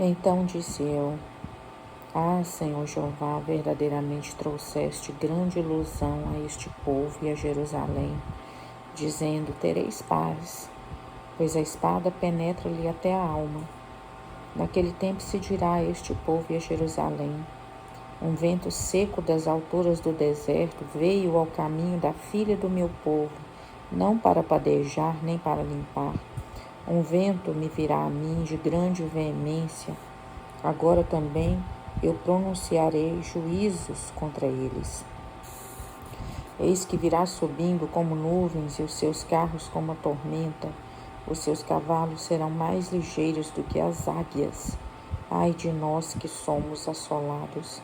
Então disse eu: Ah, Senhor Jeová, verdadeiramente trouxeste grande ilusão a este povo e a Jerusalém, dizendo: Tereis paz, pois a espada penetra-lhe até a alma. Naquele tempo se dirá a este povo e a Jerusalém: Um vento seco das alturas do deserto veio ao caminho da filha do meu povo, não para padejar nem para limpar. Um vento me virá a mim de grande veemência. Agora também eu pronunciarei juízos contra eles. Eis que virá subindo como nuvens e os seus carros como a tormenta. Os seus cavalos serão mais ligeiros do que as águias. Ai de nós que somos assolados.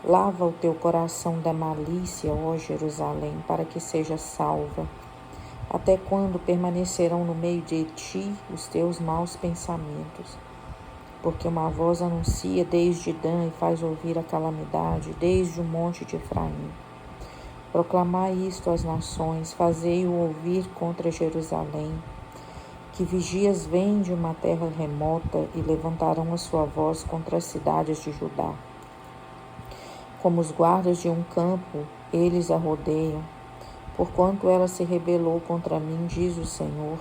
Lava o teu coração da malícia, ó Jerusalém, para que seja salva. Até quando permanecerão no meio de ti os teus maus pensamentos? Porque uma voz anuncia desde Dan e faz ouvir a calamidade, desde o monte de Efraim. Proclamai isto às nações, fazei-o ouvir contra Jerusalém, que vigias vêm de uma terra remota e levantarão a sua voz contra as cidades de Judá. Como os guardas de um campo, eles a rodeiam, porquanto ela se rebelou contra mim, diz o Senhor.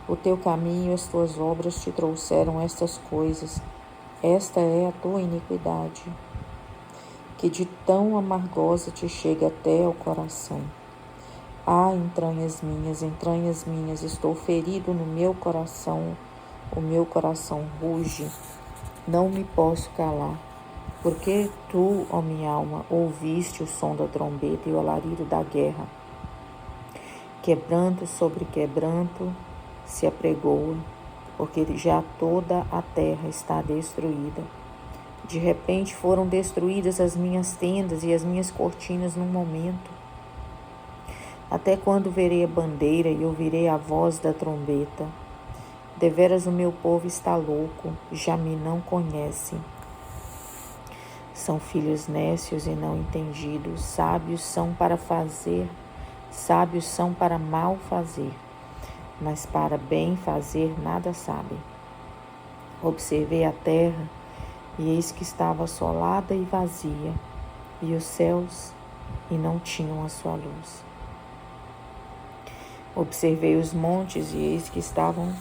O teu caminho e as tuas obras te trouxeram estas coisas. Esta é a tua iniquidade, que de tão amargosa te chega até ao coração. Ah, entranhas minhas, estou ferido no meu coração, o meu coração ruge, não me posso calar. Porque tu, ó minha alma, ouviste o som da trombeta e o alarido da guerra. Quebranto sobre quebranto se apregoa, porque já toda a terra está destruída. De repente foram destruídas as minhas tendas e as minhas cortinas num momento. Até quando verei a bandeira e ouvirei a voz da trombeta? Deveras o meu povo está louco, já me não conhece. São filhos nécios e não entendidos, sábios são para mal fazer, mas para bem fazer nada sabem. Observei a terra, e eis que estava assolada e vazia, e os céus, e não tinham a sua luz. Observei os montes, e eis que estavam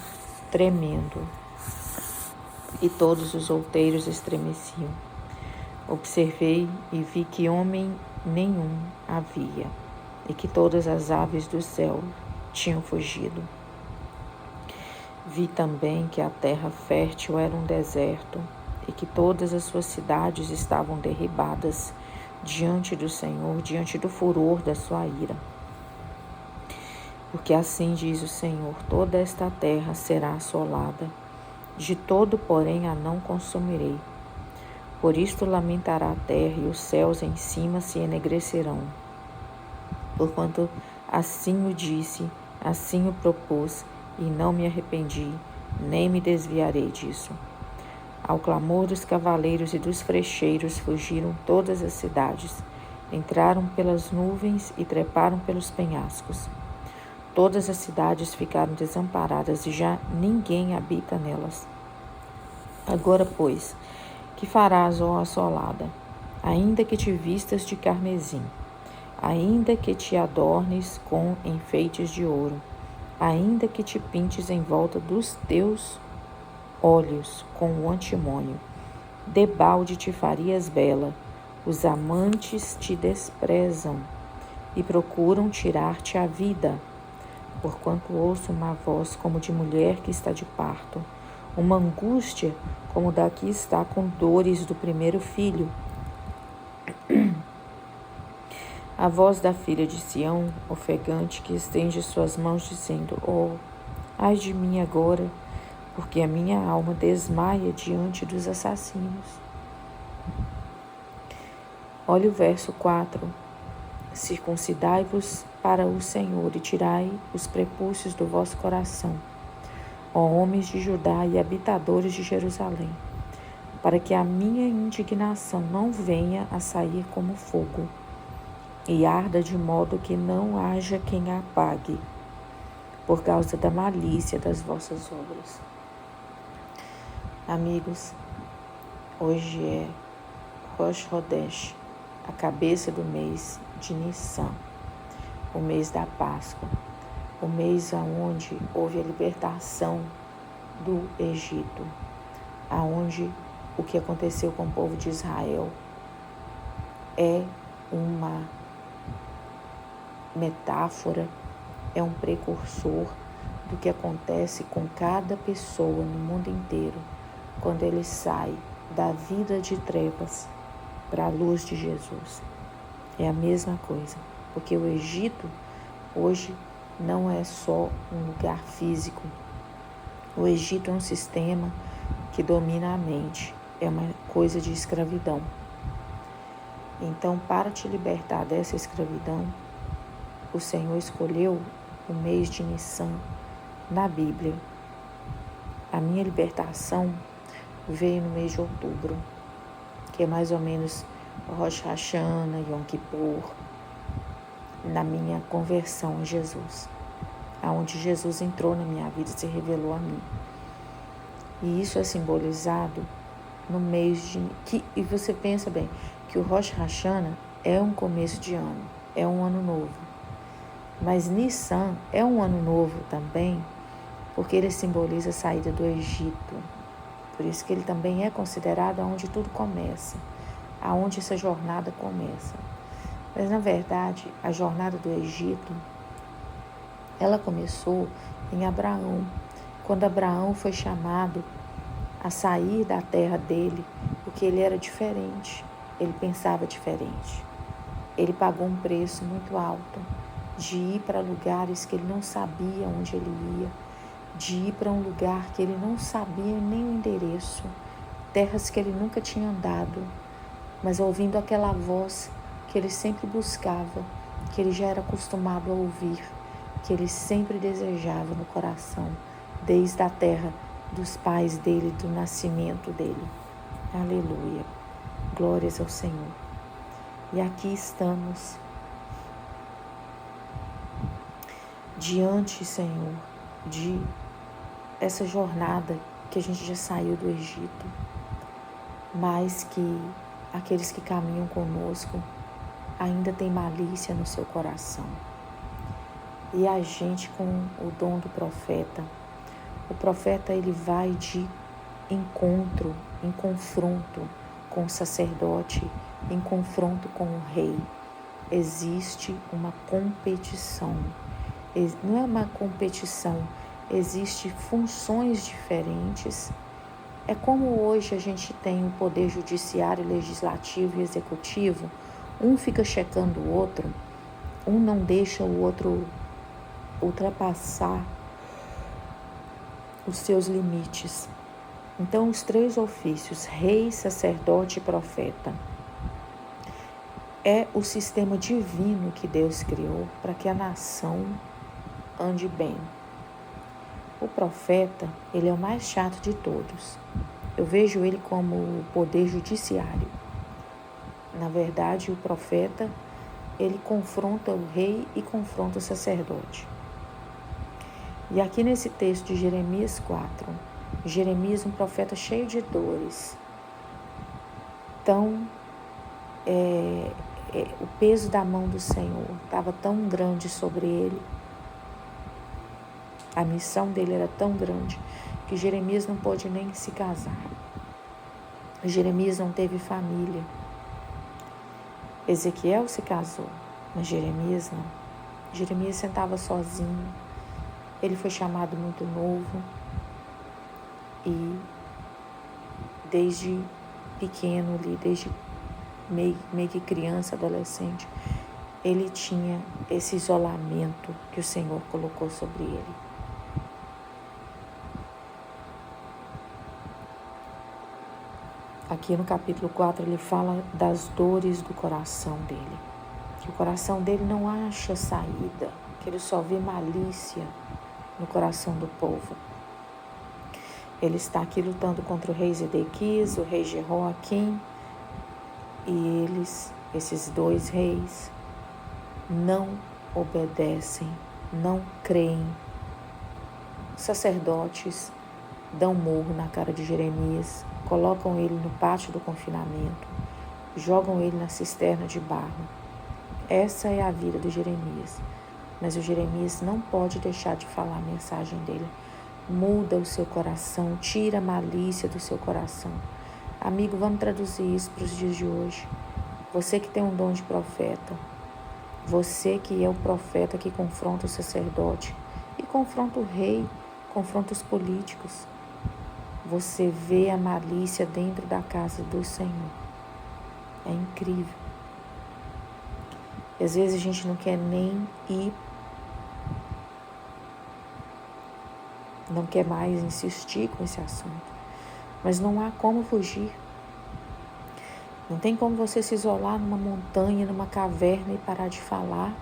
tremendo, e todos os outeiros estremeciam. Observei e vi que homem nenhum havia, e que todas as aves do céu tinham fugido. Vi também que a terra fértil era um deserto, e que todas as suas cidades estavam derribadas diante do Senhor, diante do furor da sua ira. Porque assim diz o Senhor: toda esta terra será assolada, de todo, porém, a não consumirei. Por isto lamentará a terra, e os céus em cima se enegrecerão. Porquanto assim o disse, assim o propus, e não me arrependi, nem me desviarei disso. Ao clamor dos cavaleiros e dos frecheiros fugiram todas as cidades, entraram pelas nuvens e treparam pelos penhascos. Todas as cidades ficaram desamparadas e já ninguém habita nelas. Agora, pois, que farás, ó assolada? Ainda que te vistas de carmesim, ainda que te adornes com enfeites de ouro, ainda que te pintes em volta dos teus olhos com o antimônio, debalde te farias bela. Os amantes te desprezam e procuram tirar-te a vida. Porquanto ouço uma voz como de mulher que está de parto, uma angústia como da que está com dores do primeiro filho. A voz da filha de Sião, ofegante, que estende suas mãos, dizendo: Oh, ai de mim agora, porque a minha alma desmaia diante dos assassinos. Olha o verso 4. Circuncidai-vos para o Senhor e tirai os prepúcios do vosso coração, ó homens de Judá e habitadores de Jerusalém, para que a minha indignação não venha a sair como fogo, e arda de modo que não haja quem a apague, por causa da malícia das vossas obras. Amigos, hoje é Rosh Hodesh, a cabeça do mês de Nissan, o mês da Páscoa, o mês onde houve a libertação do Egito, aonde o que aconteceu com o povo de Israel é uma metáfora, é um precursor do que acontece com cada pessoa no mundo inteiro quando ele sai da vida de trevas para a luz de Jesus. É a mesma coisa, porque o Egito hoje não é só um lugar físico. O Egito é um sistema que domina a mente, é uma coisa de escravidão. Então, para te libertar dessa escravidão, o Senhor escolheu o mês de Nissan na Bíblia. A minha libertação veio no mês de outubro, que é mais ou menos Rosh Hashanah, Yom Kippur, na minha conversão a Jesus, aonde Jesus entrou na minha vida e se revelou a mim. E isso é simbolizado no mês de... E você pensa bem, que o Rosh Hashanah é um começo de ano, é um ano novo. Mas Nissan é um ano novo também, porque ele simboliza a saída do Egito. Por isso que ele também é considerado aonde tudo começa, aonde essa jornada começa. Mas, na verdade, a jornada do Egito, ela começou em Abraão, quando Abraão foi chamado a sair da terra dele, porque ele era diferente, ele pensava diferente. Ele pagou um preço muito alto de ir para lugares que ele não sabia onde ele ia, de ir para um lugar que ele não sabia nem o endereço, terras que ele nunca tinha andado, mas ouvindo aquela voz que ele sempre buscava, que ele já era acostumado a ouvir, que ele sempre desejava no coração, desde a terra dos pais dele, do nascimento dele. Aleluia. Glórias ao Senhor. E aqui estamos diante, Senhor, de essa jornada que a gente já saiu do Egito, mas que aqueles que caminham conosco ainda têm malícia no seu coração. E a gente, com o dom do profeta, o profeta ele vai de encontro, em confronto com o sacerdote, em confronto com o rei. Existe uma competição. Não é uma competição, existem funções diferentes. É como hoje a gente tem o poder judiciário, legislativo e executivo. Um fica checando o outro, um não deixa o outro ultrapassar os seus limites. Então, os três ofícios, rei, sacerdote e profeta, é o sistema divino que Deus criou para que a nação ande bem. O profeta, ele é o mais chato de todos. Eu vejo ele como o poder judiciário. Na verdade, o profeta, ele confronta o rei e confronta o sacerdote. E aqui nesse texto de Jeremias 4, Jeremias, um profeta cheio de dores. Então, o peso da mão do Senhor estava tão grande sobre ele. A missão dele era tão grande que Jeremias não pôde nem se casar. Jeremias não teve família. Ezequiel se casou, mas Jeremias não. Jeremias sentava sozinho. Ele foi chamado muito novo e desde pequeno ali, desde meio que criança, adolescente, ele tinha esse isolamento que o Senhor colocou sobre ele. Aqui no capítulo 4 ele fala das dores do coração dele. Que o coração dele não acha saída, que ele só vê malícia no coração do povo. Ele está aqui lutando contra o rei Zedequias, o rei Jeoaquim, e esses dois reis, não obedecem, não creem. Sacerdotes dão murro na cara de Jeremias, colocam ele no pátio do confinamento, jogam ele na cisterna de barro. Essa é a vida do Jeremias. Mas o Jeremias não pode deixar de falar a mensagem dele. Muda o seu coração, tira a malícia do seu coração. Amigo, vamos traduzir isso para os dias de hoje. Você que tem um dom de profeta, você que é o profeta que confronta o sacerdote e confronta o rei, confronta os políticos. Você vê a malícia dentro da casa do Senhor. É incrível. E às vezes a gente não quer nem ir, não quer mais insistir com esse assunto. Mas não há como fugir. Não tem como você se isolar numa montanha, numa caverna e parar de falar,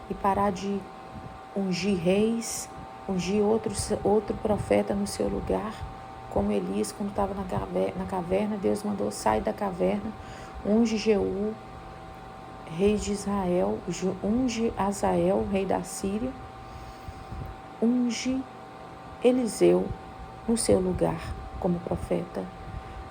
e parar de ungir reis, ungir outro profeta no seu lugar, como Elias, quando estava na caverna, Deus mandou: sai da caverna, unge Jeú, rei de Israel, unge Azael, rei da Síria, unge Eliseu no seu lugar como profeta.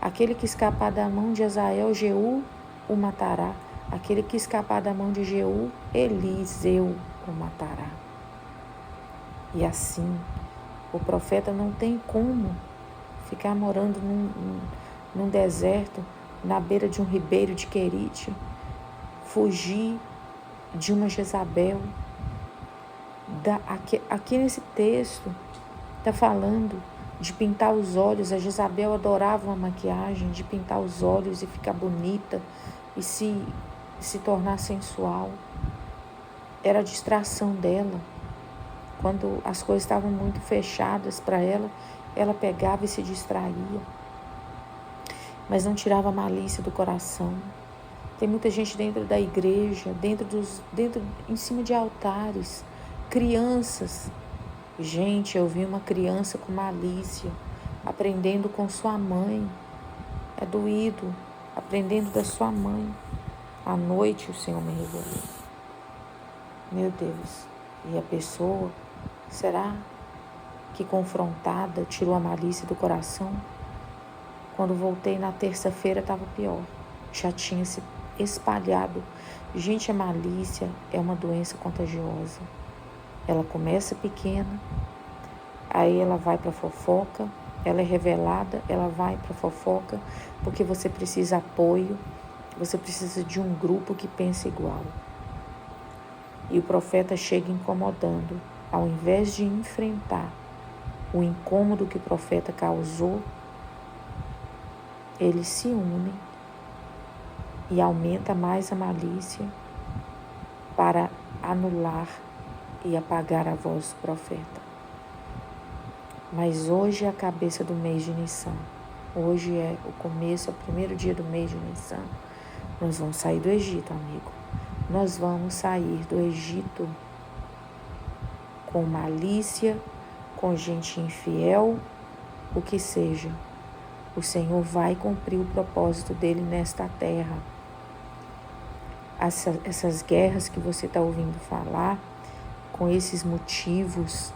Aquele que escapar da mão de Azael, Jeú o matará. Aquele que escapar da mão de Jeú, Eliseu o matará. E assim, o profeta não tem como ficar morando num deserto, na beira de um ribeiro de Querite, fugir de uma Jezabel. Aqui nesse texto está falando de pintar os olhos. A Jezabel adorava uma maquiagem, de pintar os olhos e ficar bonita e se tornar sensual. Era a distração dela. Quando as coisas estavam muito fechadas para ela, ela pegava e se distraía. Mas não tirava a malícia do coração. Tem muita gente dentro da igreja, em cima de altares, crianças. Gente, eu vi uma criança com malícia, aprendendo com sua mãe. É doído, aprendendo da sua mãe. À noite o Senhor me revelou. Meu Deus, e a pessoa, será que confrontada, tirou a malícia do coração? Quando voltei na terça-feira estava pior, já tinha se espalhado. Gente, a malícia é uma doença contagiosa. Ela começa pequena, aí ela vai para a fofoca, ela é revelada, ela vai para a fofoca, porque você precisa de apoio, você precisa de um grupo que pense igual. E o profeta chega incomodando, ao invés de enfrentar o incômodo que o profeta causou, eles se unem e aumenta mais a malícia para anular e apagar a voz do profeta. Mas hoje é a cabeça do mês de Nissan. Hoje é o começo, é o primeiro dia do mês de Nissan. Nós vamos sair do Egito, amigo. Nós vamos sair do Egito com malícia, com gente infiel, o que seja. O Senhor vai cumprir o propósito dele nesta terra. Essas guerras que você está ouvindo falar, com esses motivos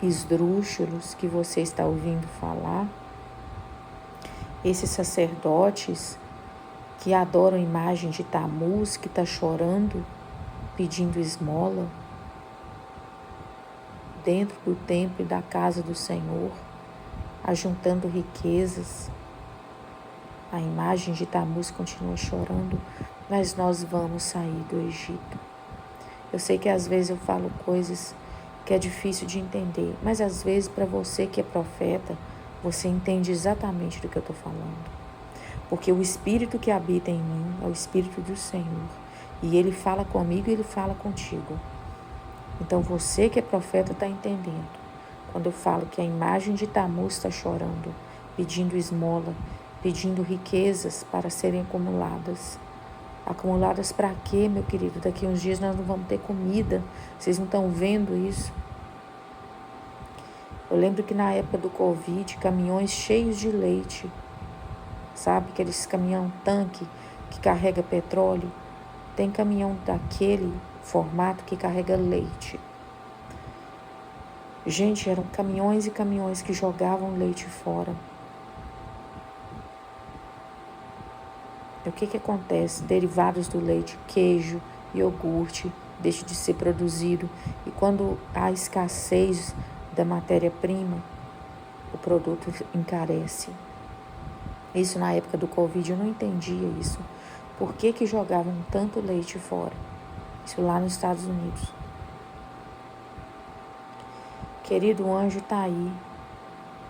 esdrúxulos que você está ouvindo falar, esses sacerdotes que adoram a imagem de Tamuz, que está chorando, pedindo esmola dentro do templo e da casa do Senhor, ajuntando riquezas. A imagem de Tamuz continua chorando, mas nós vamos sair do Egito. Eu sei que às vezes eu falo coisas que é difícil de entender, mas às vezes para você que é profeta, você entende exatamente do que eu estou falando. Porque o Espírito que habita em mim é o Espírito do Senhor. E Ele fala comigo e Ele fala contigo. Então você que é profeta está entendendo. Quando eu falo que a imagem de Tamuz está chorando, pedindo esmola, pedindo riquezas para serem acumuladas. Acumuladas para quê, meu querido? Daqui uns dias nós não vamos ter comida. Vocês não estão vendo isso? Eu lembro que na época do Covid, caminhões cheios de leite, sabe? Aqueles caminhão tanque que carrega petróleo. Tem caminhão daquele formato que carrega leite. Gente, eram caminhões e caminhões que jogavam leite fora. E o que acontece? Derivados do leite, queijo, iogurte, deixa de ser produzido. E quando há escassez da matéria-prima, o produto encarece. Isso na época do Covid eu não entendia isso. Por que jogavam tanto leite fora? Isso lá nos Estados Unidos. Querido anjo está aí,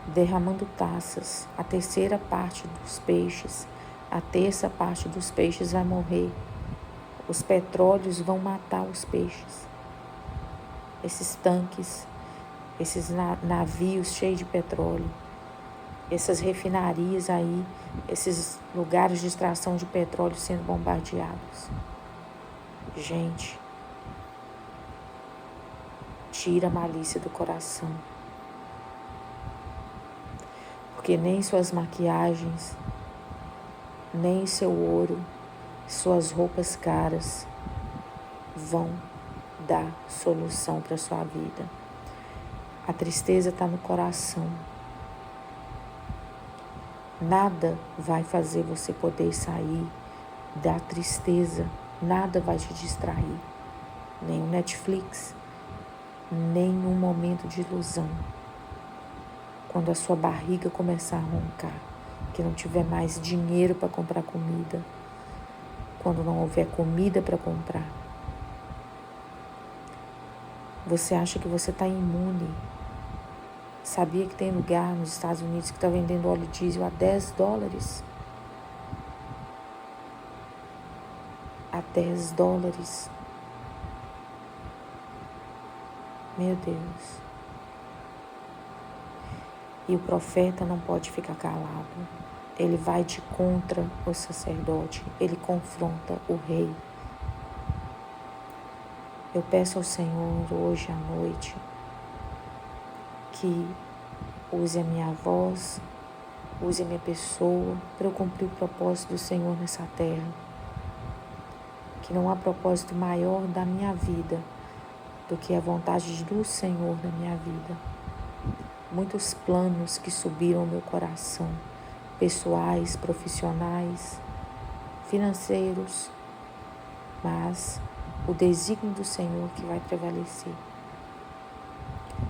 derramando taças. A terceira parte dos peixes, a terça parte dos peixes vai morrer. Os petróleos vão matar os peixes. Esses tanques, esses navios cheios de petróleo, essas refinarias aí, esses lugares de extração de petróleo sendo bombardeados. Gente, tira a malícia do coração. Porque nem suas maquiagens, nem seu ouro, suas roupas caras vão dar solução para a sua vida. A tristeza está no coração. Nada vai fazer você poder sair da tristeza. Nada vai te distrair. Nem o Netflix, nem um momento de ilusão. Quando a sua barriga começar a roncar, que não tiver mais dinheiro para comprar comida, quando não houver comida para comprar, você acha que você está imune. Sabia que tem lugar nos Estados Unidos que está vendendo óleo diesel a $10? A $10. Meu Deus. E o profeta não pode ficar calado. Ele vai de contra o sacerdote. Ele confronta o rei. Eu peço ao Senhor hoje à noite que use a minha voz, use a minha pessoa para eu cumprir o propósito do Senhor nessa terra. Que não há propósito maior da minha vida do que a vontade do Senhor na minha vida. Muitos planos que subiram ao meu coração, pessoais, profissionais, financeiros, mas o desígnio do Senhor que vai prevalecer.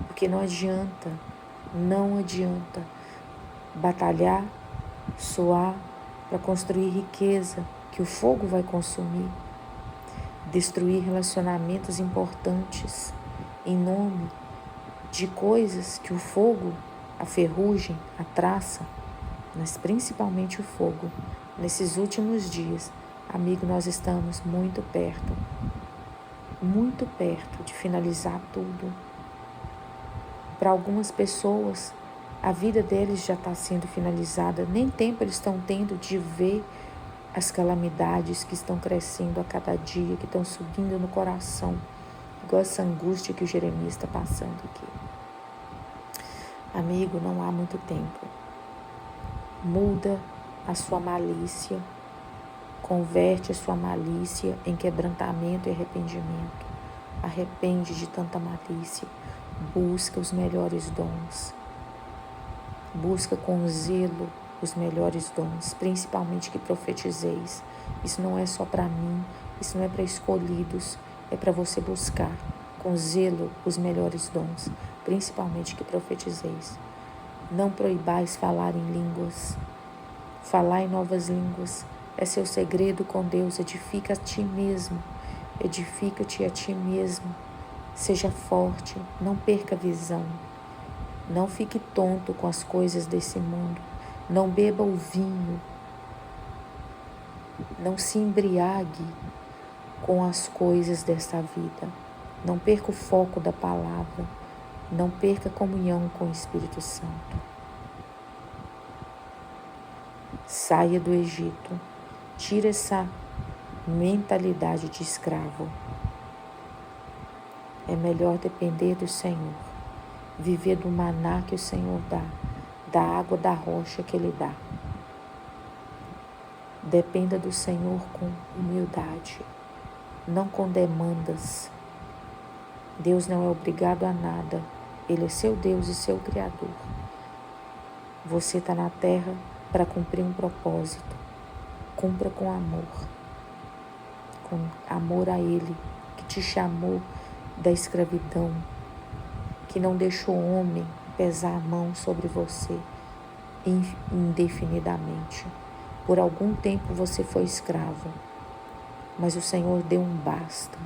Porque não adianta batalhar, suar para construir riqueza que o fogo vai consumir, destruir relacionamentos importantes em nome de coisas que o fogo, a ferrugem, a traça, mas principalmente o fogo. Nesses últimos dias, amigo, nós estamos muito perto de finalizar tudo. Para algumas pessoas, a vida deles já está sendo finalizada, nem tempo eles estão tendo de ver as calamidades que estão crescendo a cada dia, que estão subindo no coração, igual essa angústia que o Jeremias está passando aqui. Amigo, não há muito tempo. Muda a sua malícia, converte a sua malícia em quebrantamento e arrependimento. Arrepende de tanta malícia. Busca os melhores dons. Busca com zelo os melhores dons, principalmente que profetizeis. Isso não é só para mim, isso não é para escolhidos, é para você buscar com zelo os melhores dons, principalmente que profetizeis. Não proibais falar em línguas. Falar em novas línguas é seu segredo com Deus. Edifica a ti mesmo. Edifica-te a ti mesmo. Seja forte, não perca a visão. Não fique tonto com as coisas desse mundo. Não beba o vinho. Não se embriague com as coisas desta vida. Não perca o foco da palavra. Não perca a comunhão com o Espírito Santo. Saia do Egito. Tira essa mentalidade de escravo. É melhor depender do Senhor. Viver do maná que o Senhor dá. Da água da rocha que Ele dá. Dependa do Senhor com humildade. Não com demandas. Deus não é obrigado a nada. Ele é seu Deus e seu Criador. Você está na terra para cumprir um propósito. Cumpra com amor a Ele, que te chamou da escravidão, que não deixou o homem pesar a mão sobre você indefinidamente. Por algum tempo você foi escravo, mas o Senhor deu um basta.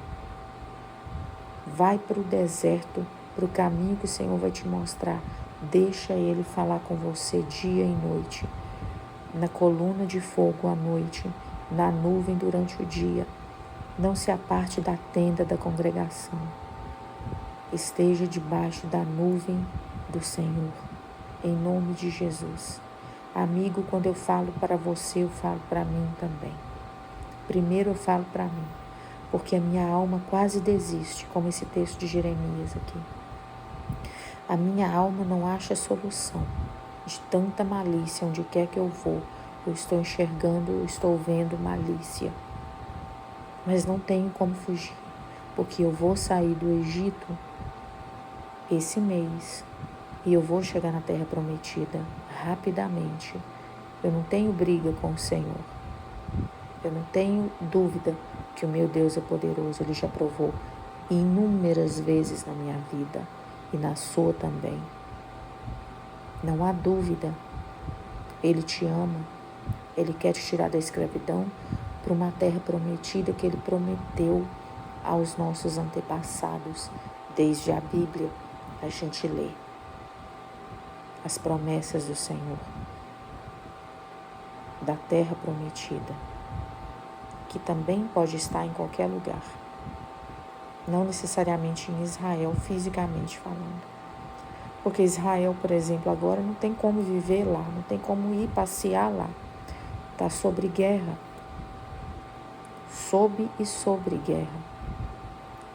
Vai para o deserto, para o caminho que o Senhor vai te mostrar. Deixa Ele falar com você dia e noite, na coluna de fogo à noite, na nuvem durante o dia. Não se aparte da tenda da congregação. Esteja debaixo da nuvem do Senhor, em nome de Jesus. Amigo, quando eu falo para você, eu falo para mim também. Primeiro eu falo para mim, porque a minha alma quase desiste, como esse texto de Jeremias aqui. A minha alma não acha solução de tanta malícia. Onde quer que eu vou, eu estou enxergando, eu estou vendo malícia. Mas não tenho como fugir, porque eu vou sair do Egito esse mês e eu vou chegar na terra prometida rapidamente. Eu não tenho briga com o Senhor. Eu não tenho dúvida que o meu Deus é poderoso. Ele já provou inúmeras vezes na minha vida e na sua também. Não há dúvida. Ele te ama. Ele quer te tirar da escravidão para uma terra prometida que Ele prometeu aos nossos antepassados. Desde a Bíblia a gente lê as promessas do Senhor, da terra prometida, que também pode estar em qualquer lugar, não necessariamente em Israel, fisicamente falando. Porque Israel, por exemplo, agora não tem como viver lá, não tem como ir passear lá. Está sobre guerra, sob e sobre guerra,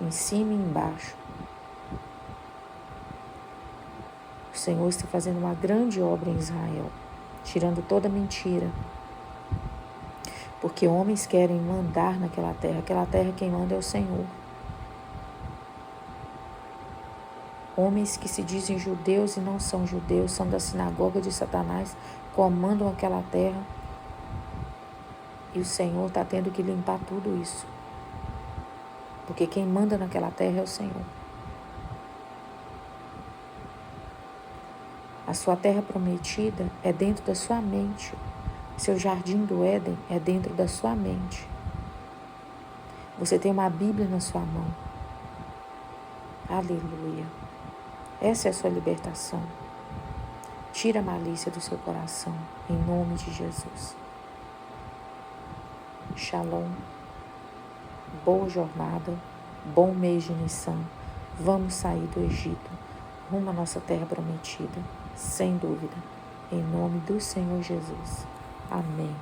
em cima e embaixo. O Senhor está fazendo uma grande obra em Israel, tirando toda mentira. Porque homens querem mandar naquela terra. Aquela terra quem manda é o Senhor. Homens que se dizem judeus e não são judeus, são da sinagoga de Satanás, comandam aquela terra. E o Senhor está tendo que limpar tudo isso. Porque quem manda naquela terra é o Senhor. A sua terra prometida é dentro da sua mente. Seu jardim do Éden é dentro da sua mente. Você tem uma Bíblia na sua mão. Aleluia. Essa é a sua libertação. Tira a malícia do seu coração, em nome de Jesus. Shalom. Boa jornada, bom mês de Nissan. Vamos sair do Egito, rumo à nossa terra prometida, sem dúvida, em nome do Senhor Jesus. Amém.